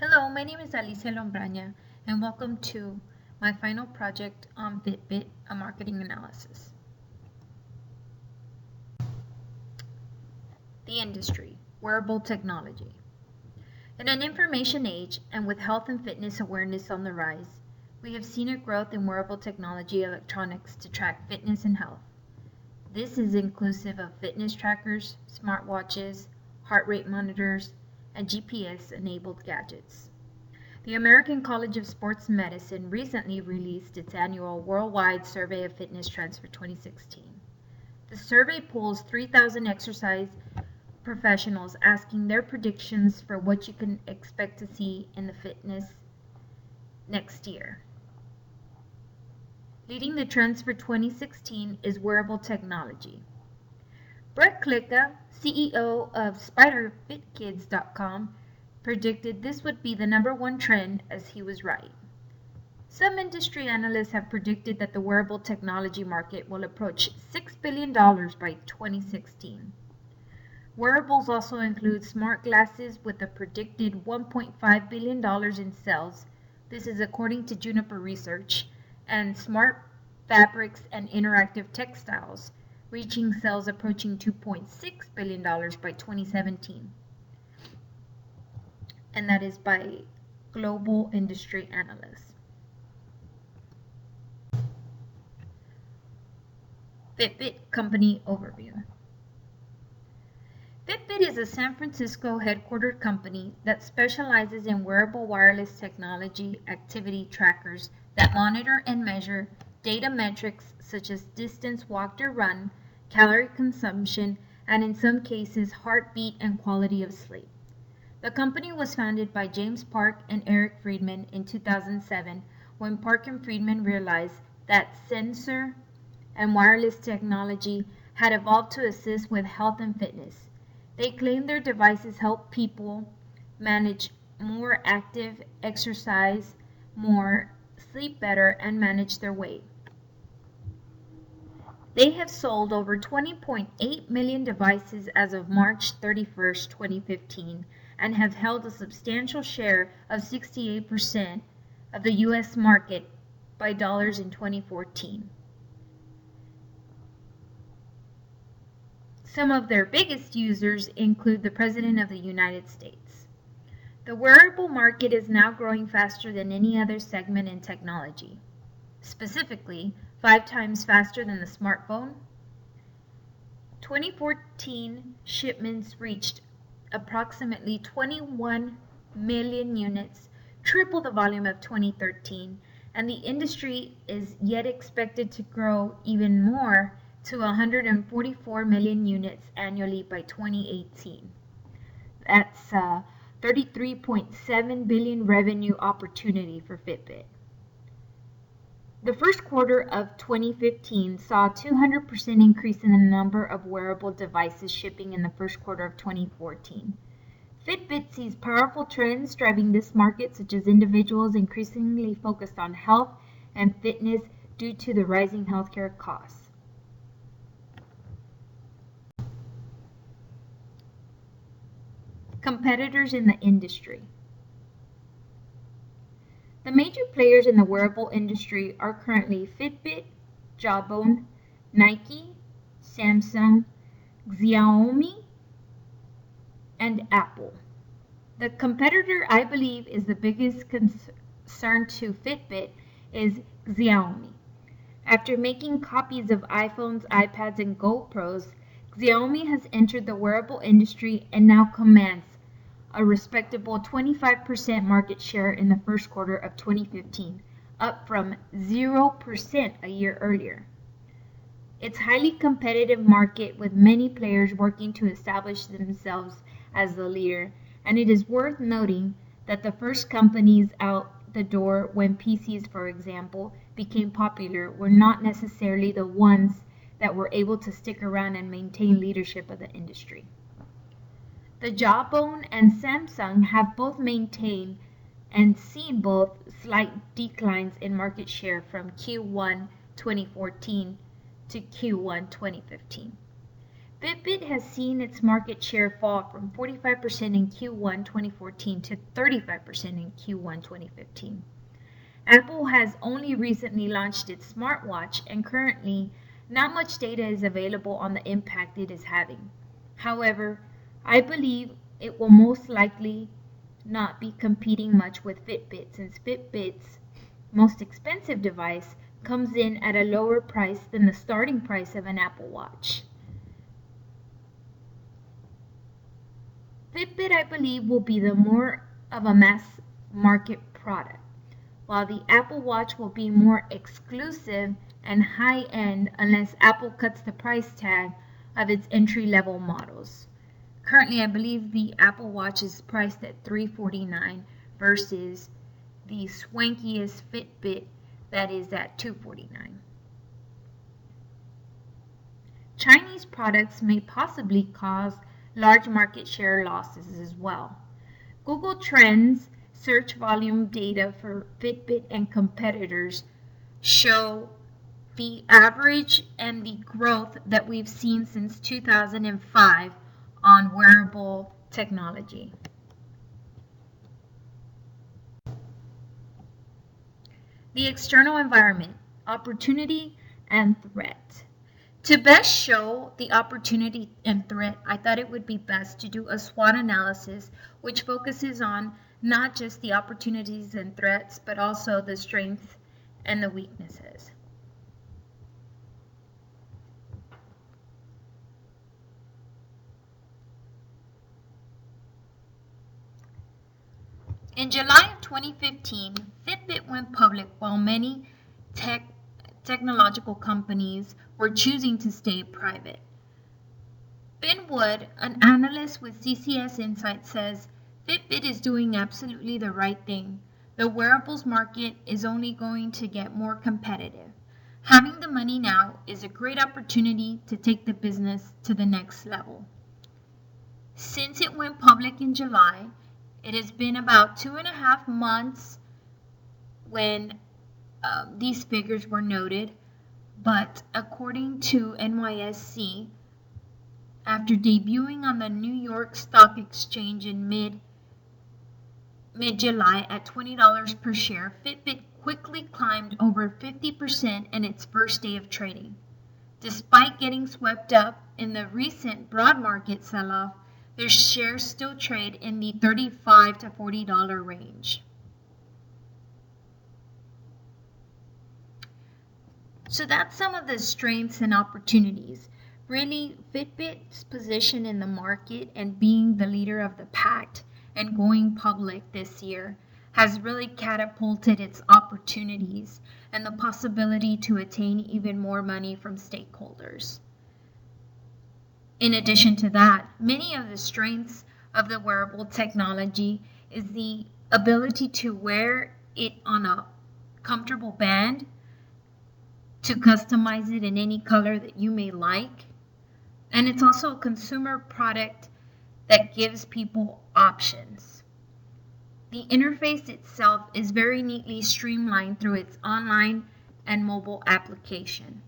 Hello, my name is Alicia Lombraña, and welcome to my final project on Fitbit, a marketing analysis. The industry, wearable technology. In an information age and with health and fitness awareness on the rise, we have seen a growth in wearable technology electronics to track fitness and health. This is inclusive of fitness trackers, smartwatches, heart rate monitors, and GPS-enabled gadgets. The American College of Sports Medicine recently released its annual Worldwide Survey of Fitness Trends for 2016. The survey polls 3,000 exercise professionals asking their predictions for what you can expect to see in the fitness next year. Leading the trends for 2016 is wearable technology. Brett Klicka, CEO of SpiderFitKids.com, predicted this would be the #1 trend, as he was right. Some industry analysts have predicted that the wearable technology market will approach $6 billion by 2016. Wearables also include smart glasses with a predicted $1.5 billion in sales. This is according to Juniper Research, and smart fabrics and interactive textiles, reaching sales approaching $2.6 billion by 2017. And that is by global industry analysts. Fitbit Company Overview. Fitbit is a San Francisco headquartered company that specializes in wearable wireless technology activity trackers that monitor and measure data metrics such as distance walked or run, calorie consumption, and in some cases heartbeat and quality of sleep. The company was founded by James Park and Eric Friedman in 2007 when Park and Friedman realized that sensor and wireless technology had evolved to assist with health and fitness. They claim their devices help people manage more active, exercise more, sleep better, and manage their weight. They have sold over 20.8 million devices as of March 31, 2015, and have held a substantial share of 68% of the U.S. market by dollars in 2014. Some of their biggest users include the President of the United States. The wearable market is now growing faster than any other segment in technology, specifically 5 times faster than the smartphone. 2014 shipments reached approximately 21 million units, triple the volume of 2013, and the industry is yet expected to grow even more to 144 million units annually by 2018. That's a 33.7 billion revenue opportunity for Fitbit. The first quarter of 2015 saw a 200% increase in the number of wearable devices shipping in the first quarter of 2014. Fitbit sees powerful trends driving this market, such as individuals increasingly focused on health and fitness due to the rising healthcare costs. Competitors in the industry. The major players in the wearable industry are currently Fitbit, Jawbone, Nike, Samsung, Xiaomi, and Apple. The competitor I believe is the biggest concern to Fitbit is Xiaomi. After making copies of iPhones, iPads, and GoPros, Xiaomi has entered the wearable industry and now commands a respectable 25% market share in the first quarter of 2015, up from 0% a year earlier. It's a highly competitive market with many players working to establish themselves as the leader, and it is worth noting that the first companies out the door when PCs, for example, became popular were not necessarily the ones that were able to stick around and maintain leadership of the industry. The Jawbone and Samsung have both maintained and seen both slight declines in market share from Q1 2014 to Q1 2015. Fitbit has seen its market share fall from 45% in Q1 2014 to 35% in Q1 2015. Apple has only recently launched its smartwatch, and currently not much data is available on the impact it is having. However, I believe it will most likely not be competing much with Fitbit, since Fitbit's most expensive device comes in at a lower price than the starting price of an Apple Watch. Fitbit, I believe, will be the more of a mass market product, while the Apple Watch will be more exclusive and high-end unless Apple cuts the price tag of its entry-level models. Currently, I believe the Apple Watch is priced at $349 versus the swankiest Fitbit that is at $249. Chinese products may possibly cause large market share losses as well. Google Trends search volume data for Fitbit and competitors show the average and the growth that we've seen since 2005 on wearable technology. The external environment, opportunity and threat. To best show the opportunity and threat, I thought it would be best to do a SWOT analysis which focuses on not just the opportunities and threats, but also the strengths and the weaknesses. In July of 2015, Fitbit went public while many technological companies were choosing to stay private. Ben Wood, an analyst with CCS Insight, says Fitbit is doing absolutely the right thing. The wearables market is only going to get more competitive. Having the money now is a great opportunity to take the business to the next level. Since it went public in July, it has been about 2.5 months when these figures were noted, but according to NYSE, after debuting on the New York Stock Exchange in mid-July at $20 per share, Fitbit quickly climbed over 50% in its first day of trading. Despite getting swept up in the recent broad market sell-off, their shares still trade in the $35 to $40 range. So that's some of the strengths and opportunities. Really, Fitbit's position in the market and being the leader of the pack and going public this year has really catapulted its opportunities and the possibility to attain even more money from stakeholders. In addition to that, many of the strengths of the wearable technology is the ability to wear it on a comfortable band, to customize it in any color that you may like. And it's also a consumer product that gives people options. The interface itself is very neatly streamlined through its online and mobile application.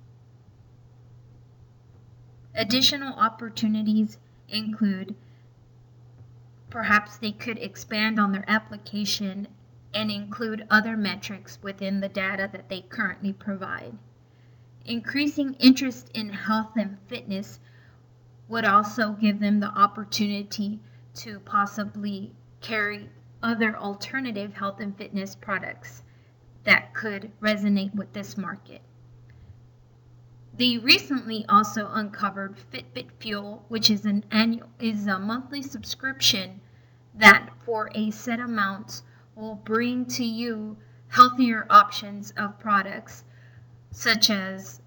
Additional opportunities include perhaps they could expand on their application and include other metrics within the data that they currently provide. Increasing interest in health and fitness would also give them the opportunity to possibly carry other alternative health and fitness products that could resonate with this market. They recently also uncovered Fitbit Fuel, which is a monthly subscription that for a set amount will bring to you healthier options of products such as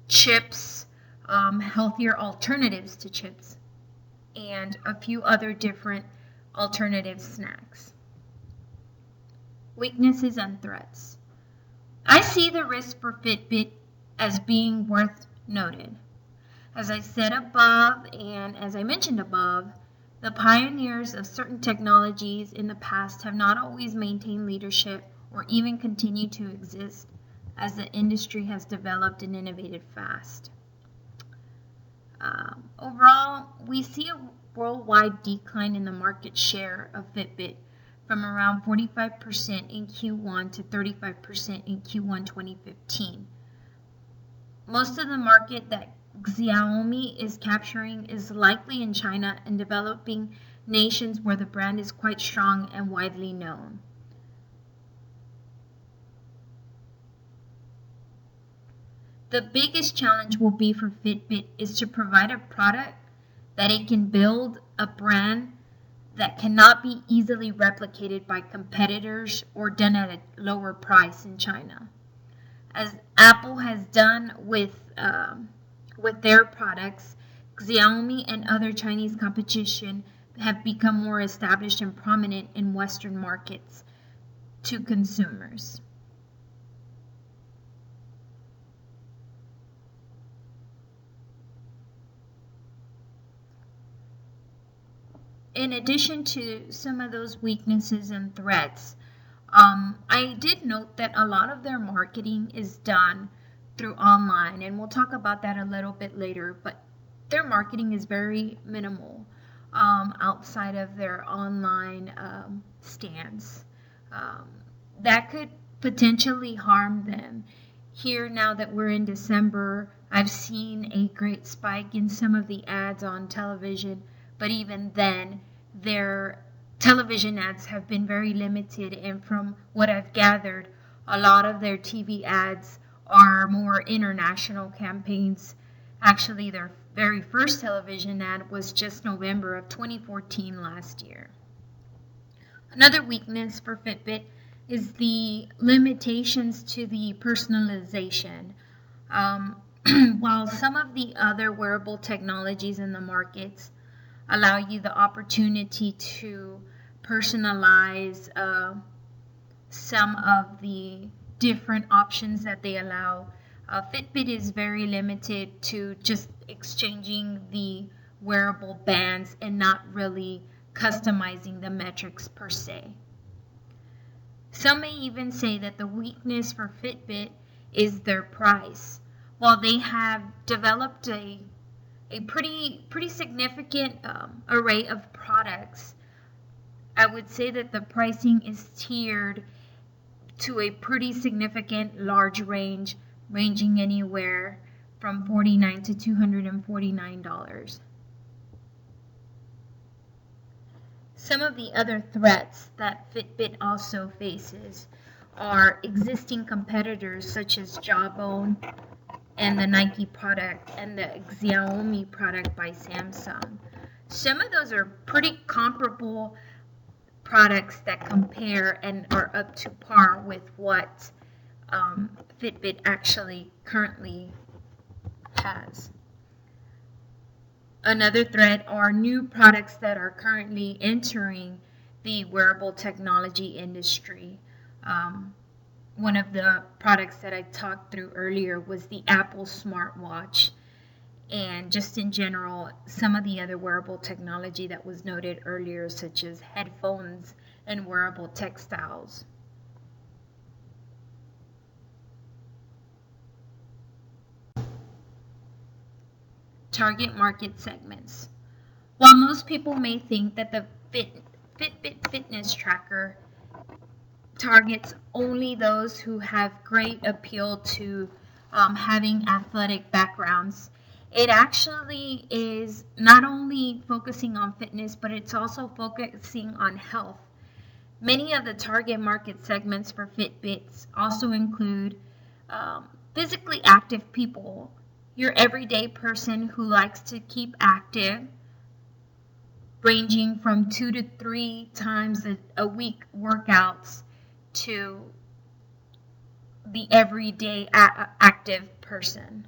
chips, healthier alternatives to chips, and a few other different alternative snacks. Weaknesses and threats. I see the risk for Fitbit as being worth noted. As I said above, and as I mentioned above, the pioneers of certain technologies in the past have not always maintained leadership or even continued to exist as the industry has developed and innovated fast. Overall, we see a worldwide decline in the market share of Fitbit from around 45% in Q1 to 35% in Q1 2015. Most of the market that Xiaomi is capturing is likely in China and developing nations where the brand is quite strong and widely known. The biggest challenge will be for Fitbit is to provide a product that it can build a brand that cannot be easily replicated by competitors or done at a lower price in China. As Apple has done with their products, Xiaomi and other Chinese competition have become more established and prominent in Western markets to consumers. In addition to some of those weaknesses and threats, I did note that a lot of their marketing is done through online, and we'll talk about that a little bit later, but their marketing is very minimal outside of their online stance. That could potentially harm them. Here, now that we're in December, I've seen a great spike in some of the ads on television, but even then, their television ads have been very limited, and from what I've gathered, a lot of their TV ads are more international campaigns. Actually, their very first television ad was just November of 2014 last year. Another weakness for Fitbit is the limitations to the personalization. While some of the other wearable technologies in the markets allow you the opportunity to personalize some of the different options that they allow, Fitbit is very limited to just exchanging the wearable bands and not really customizing the metrics per se. Some may even say that the weakness for Fitbit is their price. While they have developed a pretty significant array of products, I would say that the pricing is tiered to a pretty significant large range, ranging anywhere from $49 to $249. Some of the other threats that Fitbit also faces are existing competitors such as Jawbone and the Nike product and the Xiaomi product by Samsung. Some of those are pretty comparable products that compare and are up to par with what Fitbit actually currently has. Another threat are new products that are currently entering the wearable technology industry. One of the products that I talked through earlier was the Apple smartwatch, and just in general, some of the other wearable technology that was noted earlier, such as headphones and wearable textiles. Target market segments. While most people may think that the Fitbit fitness tracker targets only those who have great appeal to having athletic backgrounds, it actually is not only focusing on fitness, but it's also focusing on health. Many of the target market segments for Fitbits also include physically active people, your everyday person who likes to keep active, ranging from 2 to 3 times a week workouts, to the everyday active person.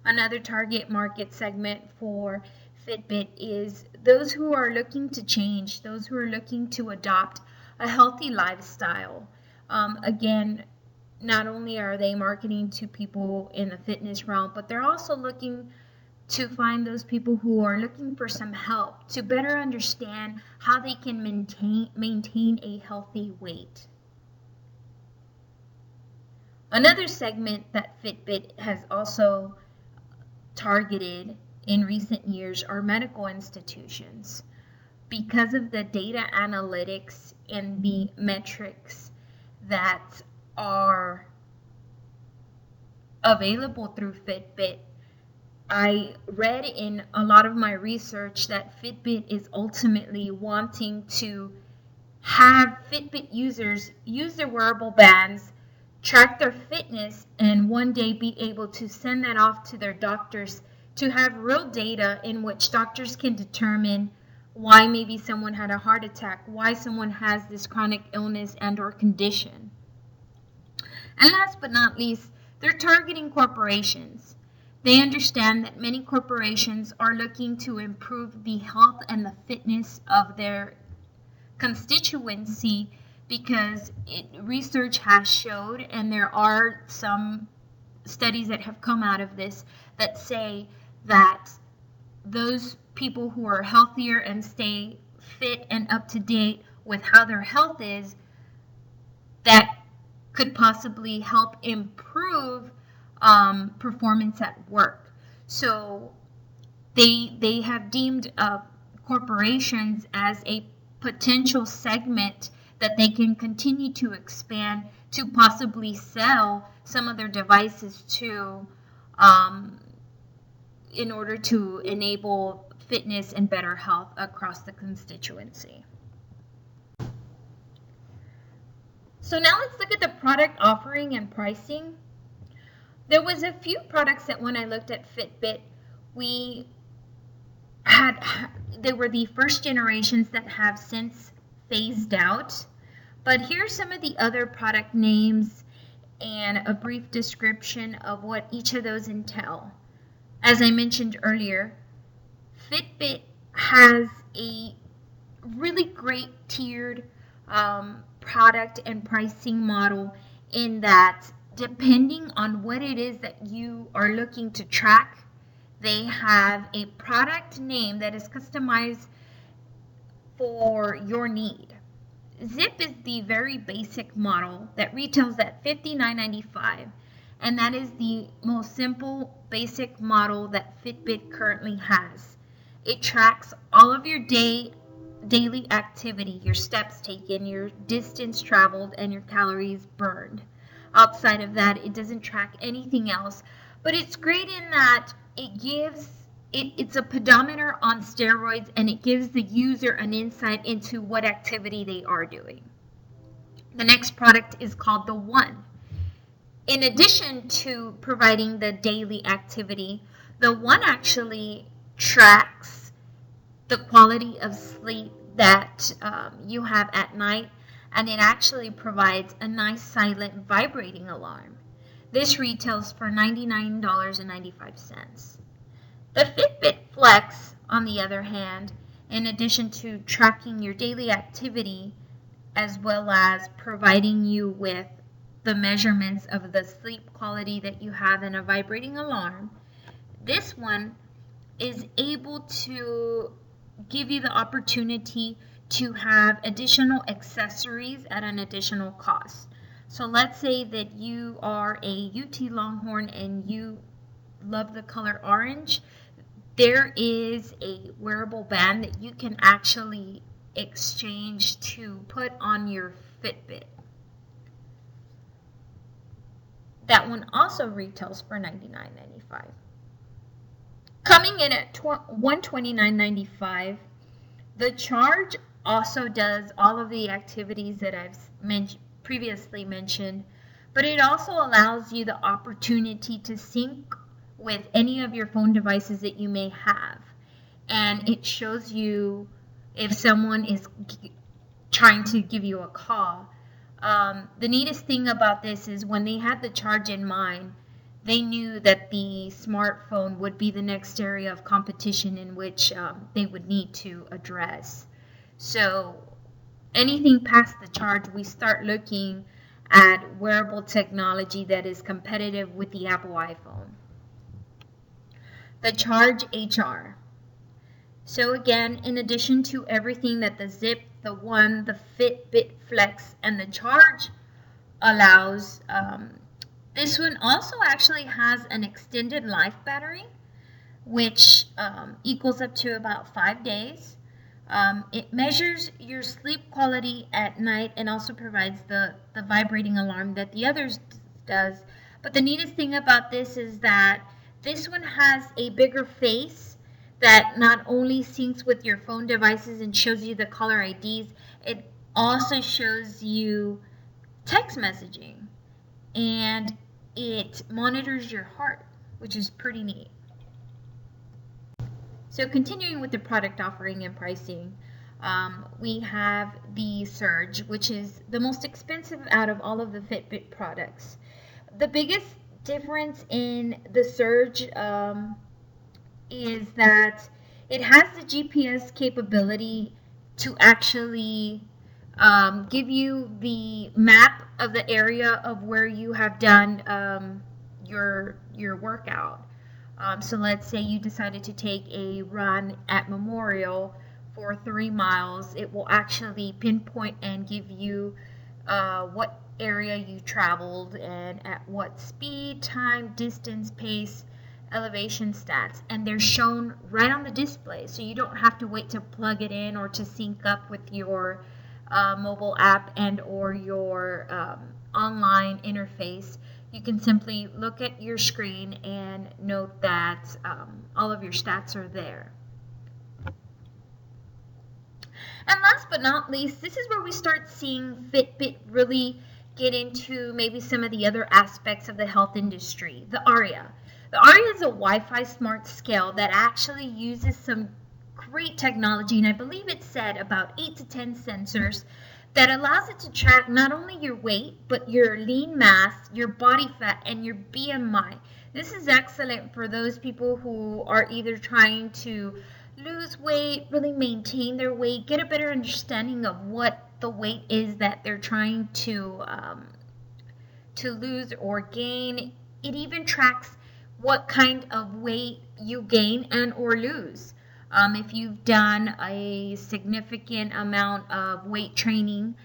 Another target market segment for Fitbit is those who are looking to change, those who are looking to adopt a healthy lifestyle. Again, not only are they marketing to people in the fitness realm, but they're also looking to find those people who are looking for some help to better understand how they can maintain a healthy weight. Another segment that Fitbit has also targeted in recent years are medical institutions. Because of the data analytics and the metrics that are available through Fitbit, I read in a lot of my research that Fitbit is ultimately wanting to have Fitbit users use their wearable bands, track their fitness, and one day be able to send that off to their doctors to have real data in which doctors can determine why maybe someone had a heart attack, why someone has this chronic illness and or condition. And last but not least, they're targeting corporations. They understand that many corporations are looking to improve the health and the fitness of their constituency because research has showed, and there are some studies that have come out of this that say that those people who are healthier and stay fit and up to date with how their health is, that could possibly help improve performance at work. So they have deemed corporations as a potential segment that they can continue to expand to possibly sell some of their devices to in order to enable fitness and better health across the constituency. So now let's look at the product offering and pricing. There was a few products that when I looked at Fitbit, they were the first generations that have since phased out. But here's some of the other product names and a brief description of what each of those entail. As I mentioned earlier, Fitbit has a really great tiered product and pricing model in that depending on what it is that you are looking to track, they have a product name that is customized for your need. Zip is the very basic model that retails at $59.95, and that is the most simple basic model that Fitbit currently has. It tracks all of your daily activity, your steps taken, your distance traveled, and your calories burned. Outside of that, it doesn't track anything else, but it's great in that it's a pedometer on steroids, and it gives the user an insight into what activity they are doing. The next product is called the One. In addition to providing the daily activity, the One actually tracks the quality of sleep that you have at night, and it actually provides a nice silent vibrating alarm. This retails for $99.95. The Fitbit Flex, on the other hand, in addition to tracking your daily activity as well as providing you with the measurements of the sleep quality that you have in a vibrating alarm, this one is able to give you the opportunity to have additional accessories at an additional cost. So let's say that you are a UT Longhorn and you love the color orange. There is a wearable band that you can actually exchange to put on your Fitbit. That one also retails for $99.95. Coming in at $129.95, the Charge also does all of the activities that I've previously mentioned, but it also allows you the opportunity to sync with any of your phone devices that you may have. And it shows you if someone is trying to give you a call. The neatest thing about this is when they had the Charge in mind, they knew that the smartphone would be the next area of competition in which they would need to address. So anything past the Charge, we start looking at wearable technology that is competitive with the Apple iPhone. The Charge HR. So again, in addition to everything that the Zip, the One, the Fitbit Flex, and the Charge allows, this one also actually has an extended life battery, which equals up to about 5 days. It measures your sleep quality at night and also provides the vibrating alarm that the others does. But the neatest thing about this is that this one has a bigger face that not only syncs with your phone devices and shows you the caller IDs, it also shows you text messaging, and it monitors your heart, which is pretty neat. So continuing with the product offering and pricing, we have the Surge, which is the most expensive out of all of the Fitbit products. The biggest difference in the Surge is that it has the GPS capability to actually give you the map of the area of where you have done your workout. So let's say you decided to take a run at Memorial for 3 miles. It will actually pinpoint and give you what area you traveled and at what speed, time, distance, pace, elevation stats, and they're shown right on the display, so you don't have to wait to plug it in or to sync up with your mobile app and or your online interface. You can simply look at your screen and note that all of your stats are there. And last but not least, this is where we start seeing Fitbit really get into maybe some of the other aspects of the health industry, the ARIA. The ARIA is a Wi-Fi smart scale that actually uses some great technology, and I believe it said about 8 to 10 sensors that allows it to track not only your weight, but your lean mass, your body fat, and your BMI. This is excellent for those people who are either trying to lose weight, really maintain their weight, get a better understanding of what the weight is that they're trying to lose or gain. It even tracks what kind of weight you gain and or lose. If you've done a significant amount of weight training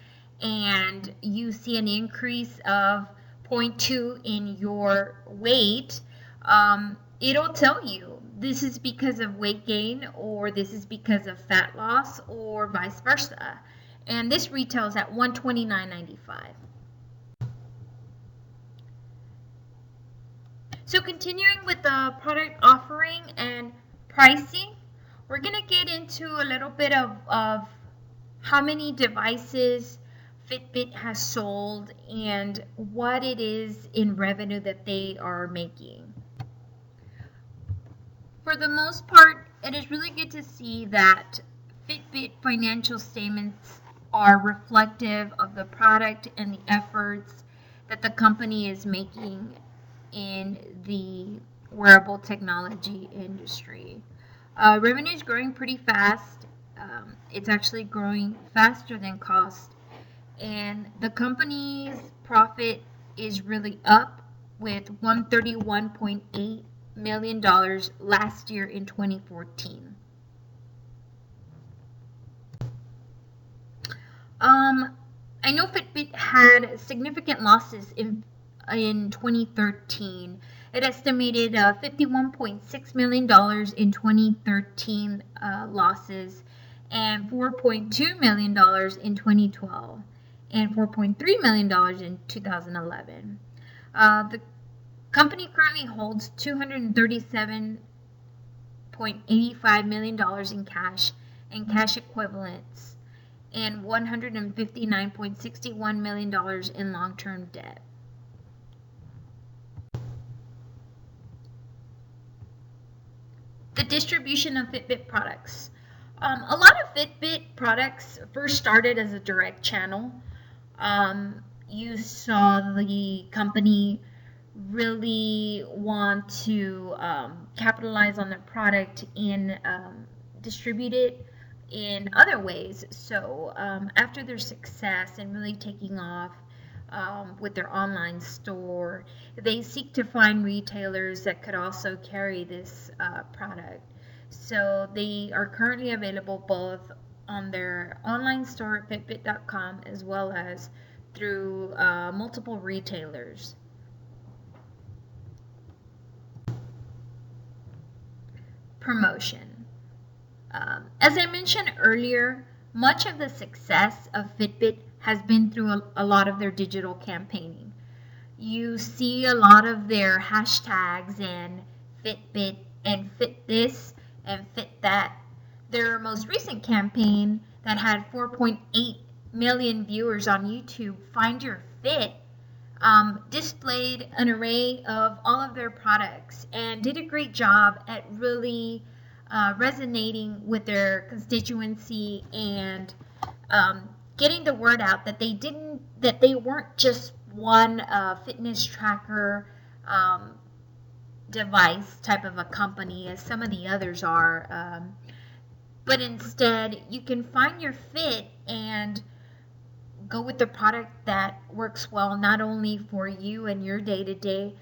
and you see an increase of 0.2 in your weight, it'll tell you this is because of weight gain or this is because of fat loss or vice versa. And this retails at $129.95. So continuing with the product offering and pricing, we're going to get into a little bit of how many devices Fitbit has sold and what it is in revenue that they are making. For the most part, it is really good to see that Fitbit financial statements are reflective of the product and the efforts that the company is making in the wearable technology industry. Revenue is growing pretty fast. It's actually growing faster than cost. And the company's profit is really up with $131.8 million last year in 2014. I know Fitbit had significant losses in 2013. It estimated $51.6 million in 2013 losses and $4.2 million in 2012 and $4.3 million in 2011. The company currently holds $237.85 million in cash and cash equivalents and $159.61 million in long-term debt. The distribution of Fitbit products. A lot of Fitbit products first started as a direct channel. You saw the company really want to capitalize on their product and distribute it in other ways. So after their success and really taking off with their online store, they seek to find retailers that could also carry this product. So they are currently available both on their online store at fitbit.com as well as through multiple retailers. promotion. As I mentioned earlier, much of the success of Fitbit has been through a lot of their digital campaigning. You see a lot of their hashtags and Fitbit and Fit this and Fit that. Their most recent campaign that had 4.8 million viewers on YouTube, Find Your Fit, displayed an array of all of their products and did a great job at really resonating with their constituency and getting the word out that they weren't just one fitness tracker device type of a company as some of the others are, but instead you can find your fit and go with the product that works well not only for you and your day-to-day,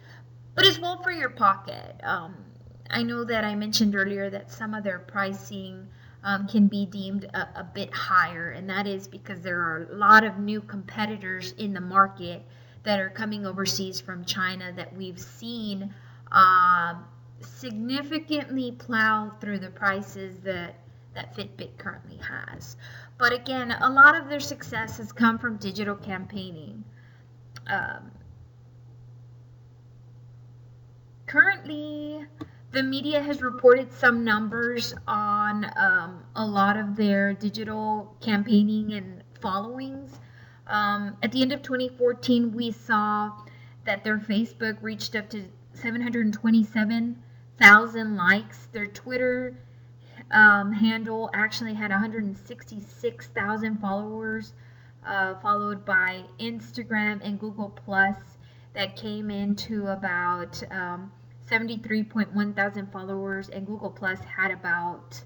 but as well for your pocket. I know that I mentioned earlier that some of their pricing can be deemed a bit higher, and that is because there are a lot of new competitors in the market that are coming overseas from China that we've seen significantly plow through the prices that Fitbit currently has. But again, a lot of their success has come from digital campaigning. Currently, the media has reported some numbers on a lot of their digital campaigning and followings. At the end of 2014, we saw that their Facebook reached up to 727,000 likes. Their Twitter handle actually had 166,000 followers, followed by Instagram and Google Plus that came into about 73.1 thousand followers, and Google Plus had about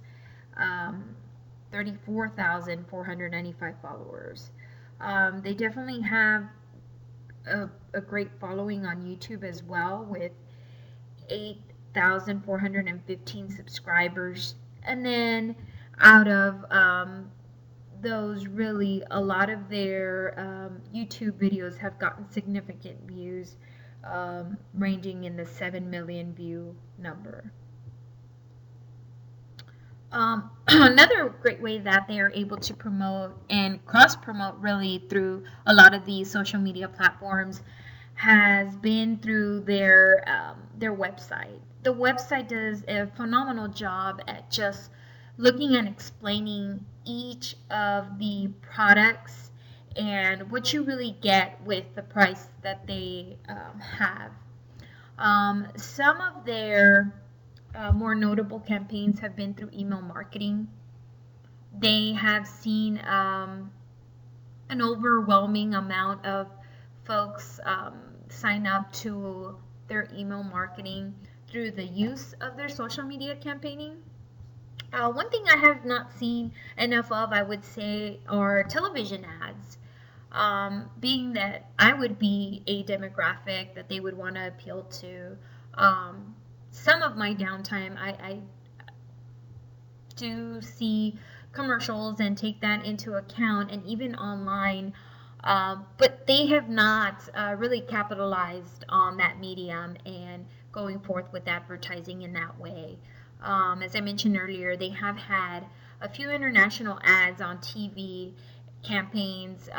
34,495 followers. They definitely have a great following on YouTube as well, with 8,415 subscribers. And then out of those, really, a lot of their YouTube videos have gotten significant views, ranging in the 7 million view number. Another great way that they are able to promote and cross-promote really through a lot of these social media platforms has been through their website. The website does a phenomenal job at just looking and explaining each of the products and what you really get with the price that they have. Some of their more notable campaigns have been through email marketing. They have seen an overwhelming amount of folks sign up to their email marketing through the use of their social media campaigning. One thing I have not seen enough of, I would say, are television ads. Being that I would be a demographic that they would want to appeal to. Some of my downtime, I do see commercials and take that into account, and even online, but they have not really capitalized on that medium and going forth with advertising in that way. As I mentioned earlier, they have had a few international ads on TV campaigns,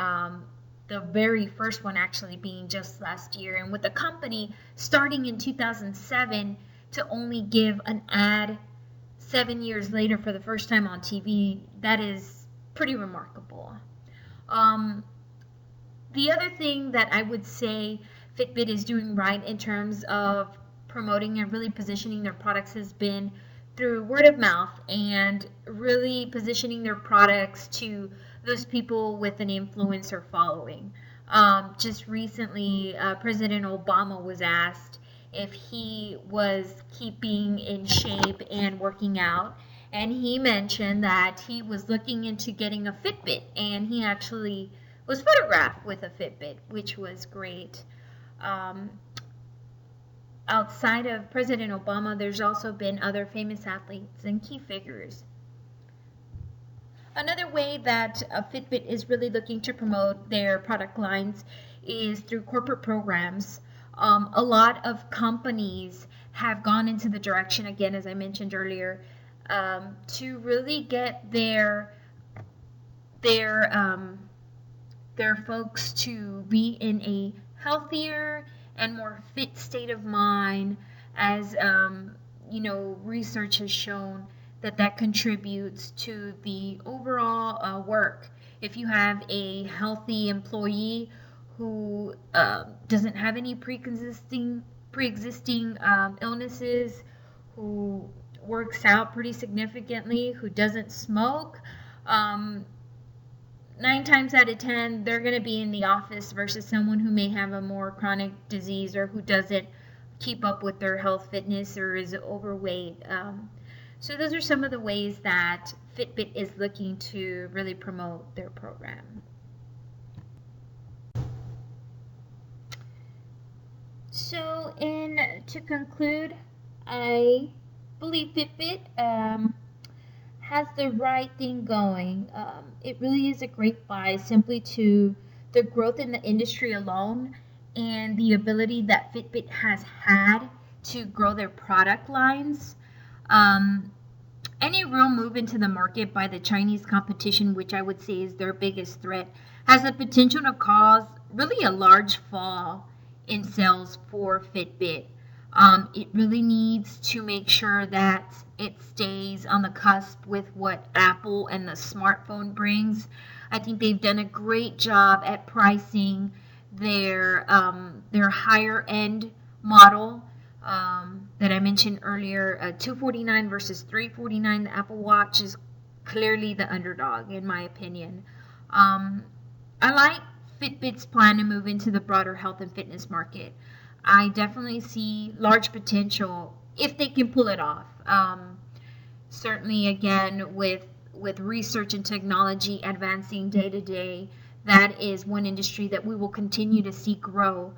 the very first one actually being just last year, and with the company starting in 2007 to only give an ad 7 years later for the first time on TV, that is pretty remarkable. The other thing that I would say Fitbit is doing right in terms of promoting and really positioning their products has been through word of mouth and really positioning their products to those people with an influencer following. Just recently, President Obama was asked if he was keeping in shape and working out, and he mentioned that he was looking into getting a Fitbit, and he actually was photographed with a Fitbit, which was great. Outside of President Obama, there's also been other famous athletes and key figures. Another way that Fitbit is really looking to promote their product lines is through corporate programs. A lot of companies have gone into the direction, again, as I mentioned earlier, to really get their um, their folks to be in a healthier and more fit state of mind, as research has shown that contributes to the overall work. If you have a healthy employee who doesn't have any pre-existing illnesses, who works out pretty significantly, who doesn't smoke, um, 9 times out of 10, they're going to be in the office versus someone who may have a more chronic disease or who doesn't keep up with their health, fitness, or is overweight. So those are some of the ways that Fitbit is looking to really promote their program. So, to conclude, I believe Fitbit has the right thing going. It really is a great buy simply to the growth in the industry alone and the ability that Fitbit has had to grow their product lines. Um, any real move into the market by the Chinese competition, which I would say is their biggest threat, has the potential to cause really a large fall in sales for Fitbit. It really needs to make sure that it stays on the cusp with what Apple and the smartphone brings. I think they've done a great job at pricing their higher end model that I mentioned earlier, $249 versus $349. The Apple Watch is clearly the underdog, in my opinion. I like Fitbit's plan to move into the broader health and fitness market. I definitely see large potential if they can pull it off. Certainly, again, with research and technology advancing day to day, that is one industry that we will continue to see grow.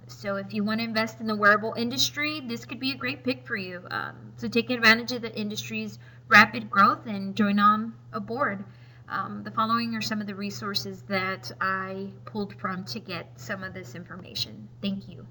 So if you want to invest in the wearable industry, this could be a great pick for you. So take advantage of the industry's rapid growth and join on aboard. The following are some of the resources that I pulled from to get some of this information. Thank you.